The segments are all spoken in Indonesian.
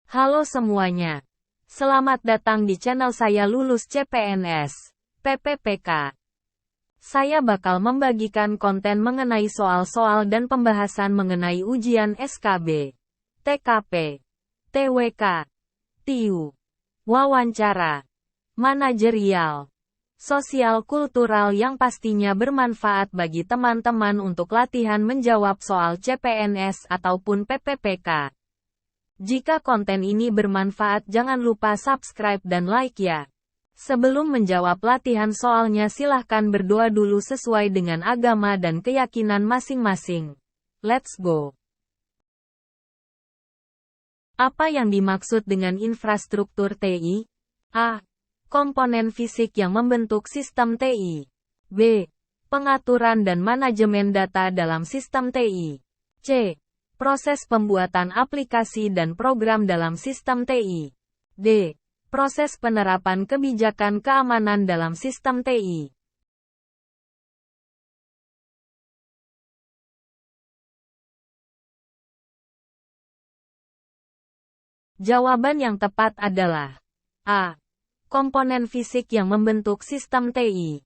Halo semuanya. Selamat datang di channel saya Lulus CPNS, PPPK. Saya bakal membagikan konten mengenai soal-soal dan pembahasan mengenai ujian SKB, TKP, TWK, TIU, wawancara, manajerial, sosial kultural yang pastinya bermanfaat bagi teman-teman untuk latihan menjawab soal CPNS ataupun PPPK. Jika konten ini bermanfaat jangan lupa subscribe dan like ya. Sebelum menjawab latihan soalnya silahkan berdoa dulu sesuai dengan agama dan keyakinan masing-masing. Let's go. Apa yang dimaksud dengan infrastruktur TI? A. Komponen fisik yang membentuk sistem TI. B. Pengaturan dan manajemen data dalam sistem TI. C. Proses pembuatan aplikasi dan program dalam sistem TI. D. Proses penerapan kebijakan keamanan dalam sistem TI. Jawaban yang tepat adalah A. Komponen fisik yang membentuk sistem TI.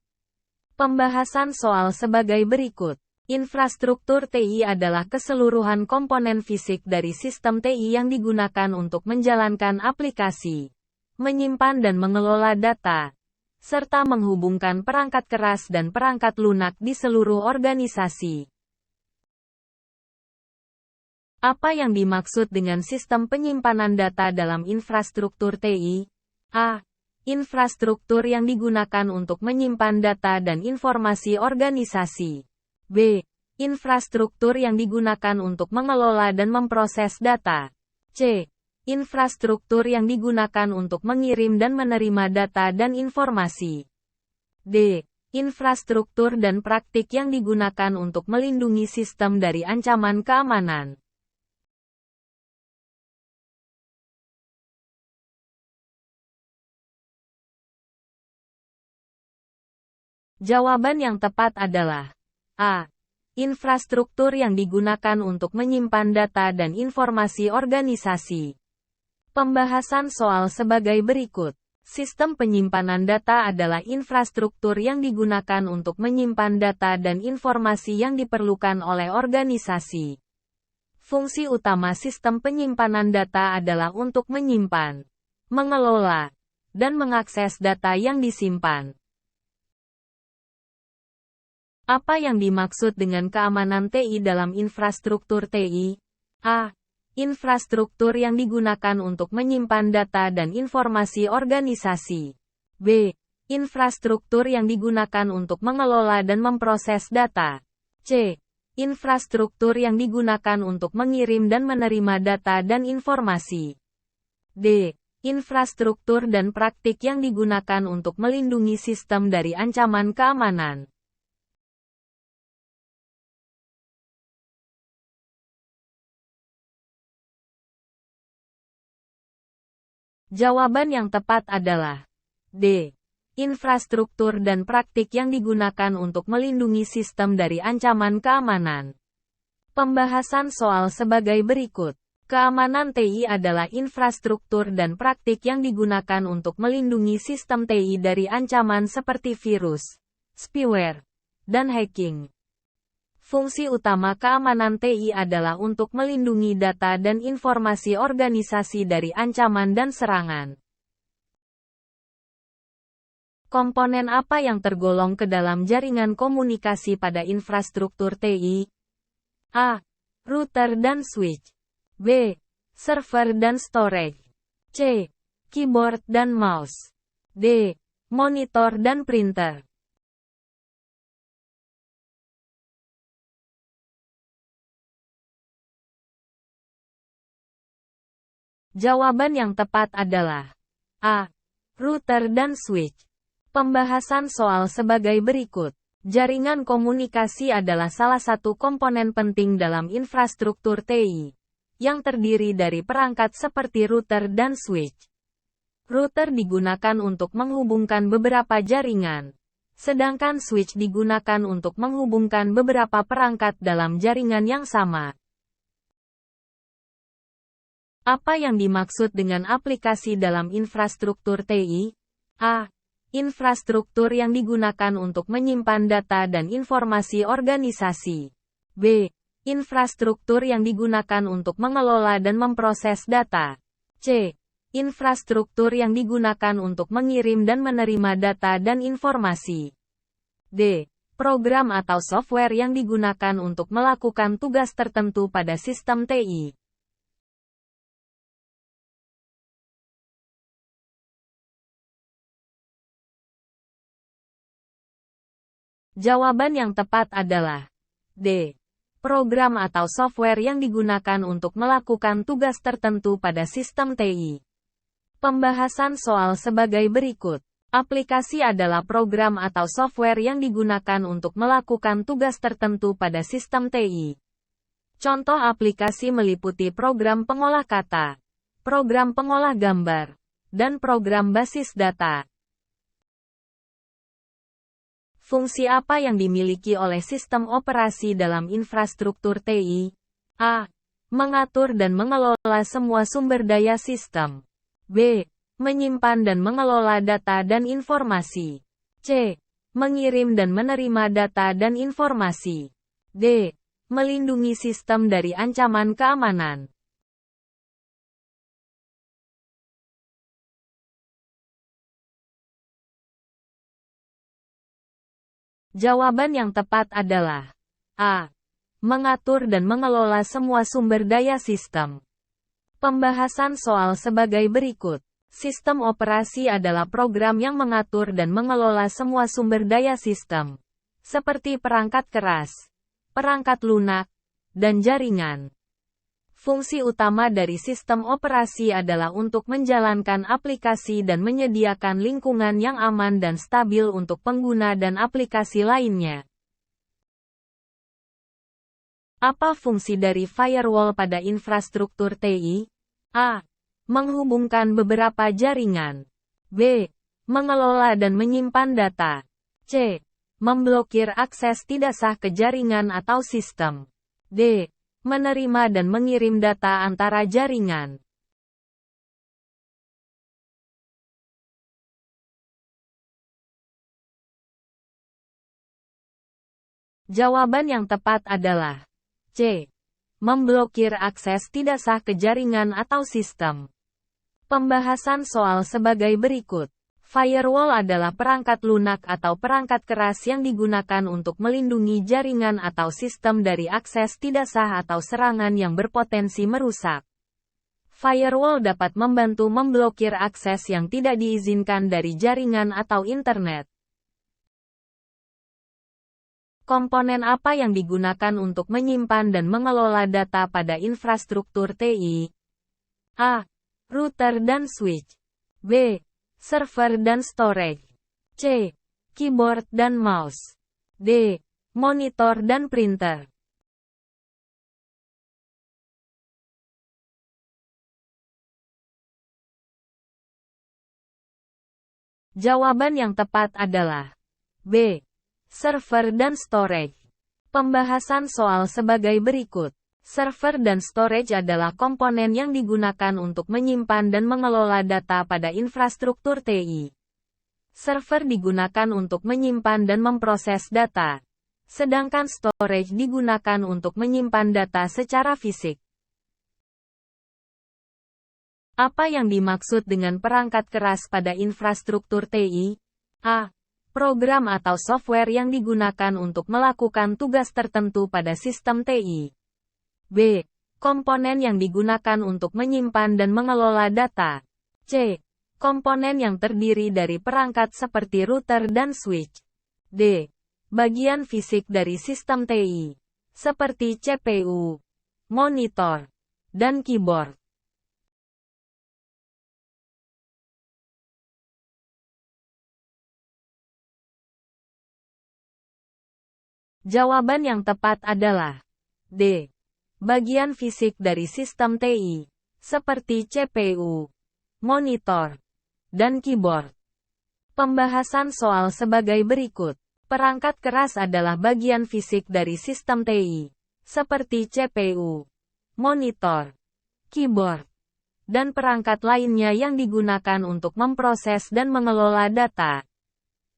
Pembahasan soal sebagai berikut. Infrastruktur TI adalah keseluruhan komponen fisik dari sistem TI yang digunakan untuk menjalankan aplikasi, menyimpan dan mengelola data, serta menghubungkan perangkat keras dan perangkat lunak di seluruh organisasi. Apa yang dimaksud dengan sistem penyimpanan data dalam infrastruktur TI? A. Infrastruktur yang digunakan untuk menyimpan data dan informasi organisasi. B. Infrastruktur yang digunakan untuk mengelola dan memproses data. C. Infrastruktur yang digunakan untuk mengirim dan menerima data dan informasi. D. Infrastruktur dan praktik yang digunakan untuk melindungi sistem dari ancaman keamanan. Jawaban yang tepat adalah A. Infrastruktur yang digunakan untuk menyimpan data dan informasi organisasi. Pembahasan soal sebagai berikut. Sistem penyimpanan data adalah infrastruktur yang digunakan untuk menyimpan data dan informasi yang diperlukan oleh organisasi. Fungsi utama sistem penyimpanan data adalah untuk menyimpan, mengelola, dan mengakses data yang disimpan. Apa yang dimaksud dengan keamanan TI dalam infrastruktur TI? A. Infrastruktur yang digunakan untuk menyimpan data dan informasi organisasi. B. Infrastruktur yang digunakan untuk mengelola dan memproses data. C. Infrastruktur yang digunakan untuk mengirim dan menerima data dan informasi. D. Infrastruktur dan praktik yang digunakan untuk melindungi sistem dari ancaman keamanan. Jawaban yang tepat adalah D. Infrastruktur dan praktik yang digunakan untuk melindungi sistem dari ancaman keamanan. Pembahasan soal sebagai berikut. Keamanan TI adalah infrastruktur dan praktik yang digunakan untuk melindungi sistem TI dari ancaman seperti virus, spyware, dan hacking. Fungsi utama keamanan TI adalah untuk melindungi data dan informasi organisasi dari ancaman dan serangan. Komponen apa yang tergolong ke dalam jaringan komunikasi pada infrastruktur TI? A. Router dan switch. B. Server dan storage. C. Keyboard dan mouse. D. Monitor dan printer. Jawaban yang tepat adalah A. Router dan switch. Pembahasan soal sebagai berikut. Jaringan komunikasi adalah salah satu komponen penting dalam infrastruktur TI, yang terdiri dari perangkat seperti router dan switch. Router digunakan untuk menghubungkan beberapa jaringan, sedangkan switch digunakan untuk menghubungkan beberapa perangkat dalam jaringan yang sama. Apa yang dimaksud dengan aplikasi dalam infrastruktur TI? A. Infrastruktur yang digunakan untuk menyimpan data dan informasi organisasi. B. Infrastruktur yang digunakan untuk mengelola dan memproses data. C. Infrastruktur yang digunakan untuk mengirim dan menerima data dan informasi. D. Program atau software yang digunakan untuk melakukan tugas tertentu pada sistem TI. Jawaban yang tepat adalah D. Program atau software yang digunakan untuk melakukan tugas tertentu pada sistem TI. Pembahasan soal sebagai berikut. Aplikasi adalah program atau software yang digunakan untuk melakukan tugas tertentu pada sistem TI. Contoh aplikasi meliputi program pengolah kata, program pengolah gambar, dan program basis data. Fungsi apa yang dimiliki oleh sistem operasi dalam infrastruktur TI? A. Mengatur dan mengelola semua sumber daya sistem. B. Menyimpan dan mengelola data dan informasi. C. Mengirim dan menerima data dan informasi. D. Melindungi sistem dari ancaman keamanan. Jawaban yang tepat adalah A. Mengatur dan mengelola semua sumber daya sistem. Pembahasan soal sebagai berikut. Sistem operasi adalah program yang mengatur dan mengelola semua sumber daya sistem, seperti perangkat keras, perangkat lunak, dan jaringan. Fungsi utama dari sistem operasi adalah untuk menjalankan aplikasi dan menyediakan lingkungan yang aman dan stabil untuk pengguna dan aplikasi lainnya. Apa fungsi dari firewall pada infrastruktur TI? A. Menghubungkan beberapa jaringan. B. Mengelola dan menyimpan data. C. Memblokir akses tidak sah ke jaringan atau sistem. D. Menerima dan mengirim data antara jaringan. Jawaban yang tepat adalah C. Memblokir akses tidak sah ke jaringan atau sistem. Pembahasan soal sebagai berikut. Firewall adalah perangkat lunak atau perangkat keras yang digunakan untuk melindungi jaringan atau sistem dari akses tidak sah atau serangan yang berpotensi merusak. Firewall dapat membantu memblokir akses yang tidak diizinkan dari jaringan atau internet. Komponen apa yang digunakan untuk menyimpan dan mengelola data pada infrastruktur TI? A. Router dan switch. B. Server dan storage. C. Keyboard dan mouse. D. Monitor dan printer. Jawaban yang tepat adalah B. Server dan storage. Pembahasan soal sebagai berikut. Server dan storage adalah komponen yang digunakan untuk menyimpan dan mengelola data pada infrastruktur TI. Server digunakan untuk menyimpan dan memproses data, sedangkan storage digunakan untuk menyimpan data secara fisik. Apa yang dimaksud dengan perangkat keras pada infrastruktur TI? A. Program atau software yang digunakan untuk melakukan tugas tertentu pada sistem TI. B. Komponen yang digunakan untuk menyimpan dan mengelola data. C. Komponen yang terdiri dari perangkat seperti router dan switch. D. Bagian fisik dari sistem TI, seperti CPU, monitor, dan keyboard. Jawaban yang tepat adalah D. Bagian fisik dari sistem TI, seperti CPU, monitor, dan keyboard. Pembahasan soal sebagai berikut. Perangkat keras adalah bagian fisik dari sistem TI, seperti CPU, monitor, keyboard, dan perangkat lainnya yang digunakan untuk memproses dan mengelola data.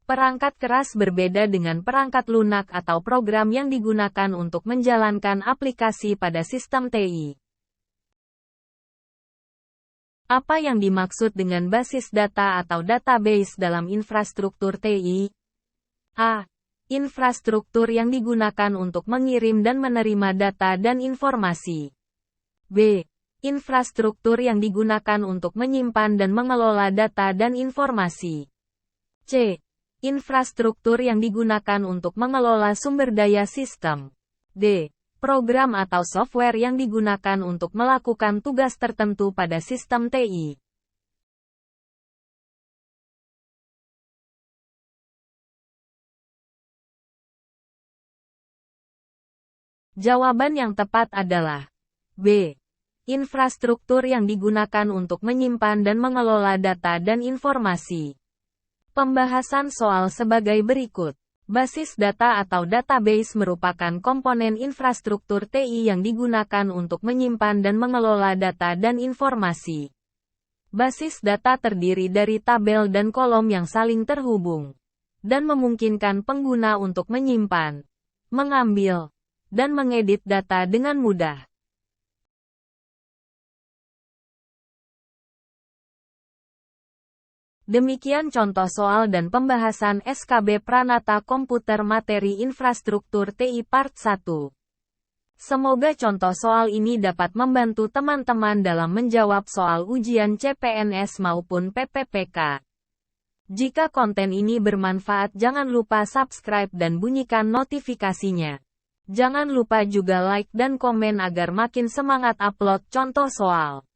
Perangkat keras berbeda dengan perangkat lunak atau program yang digunakan untuk menjalankan aplikasi pada sistem TI. Apa yang dimaksud dengan basis data atau database dalam infrastruktur TI? A. Infrastruktur yang digunakan untuk mengirim dan menerima data dan informasi. B. Infrastruktur yang digunakan untuk menyimpan dan mengelola data dan informasi. C. Infrastruktur yang digunakan untuk mengelola sumber daya sistem. D. Program atau software yang digunakan untuk melakukan tugas tertentu pada sistem TI. Jawaban yang tepat adalah B. Infrastruktur yang digunakan untuk menyimpan dan mengelola data dan informasi. Pembahasan soal sebagai berikut. Basis data atau database merupakan komponen infrastruktur TI yang digunakan untuk menyimpan dan mengelola data dan informasi. Basis data terdiri dari tabel dan kolom yang saling terhubung, dan memungkinkan pengguna untuk menyimpan, mengambil, dan mengedit data dengan mudah. Demikian contoh soal dan pembahasan SKB Pranata Komputer Materi Infrastruktur TI Part 1. Semoga contoh soal ini dapat membantu teman-teman dalam menjawab soal ujian CPNS maupun PPPK. Jika konten ini bermanfaat, jangan lupa subscribe dan bunyikan notifikasinya. Jangan lupa juga like dan komen agar makin semangat upload contoh soal.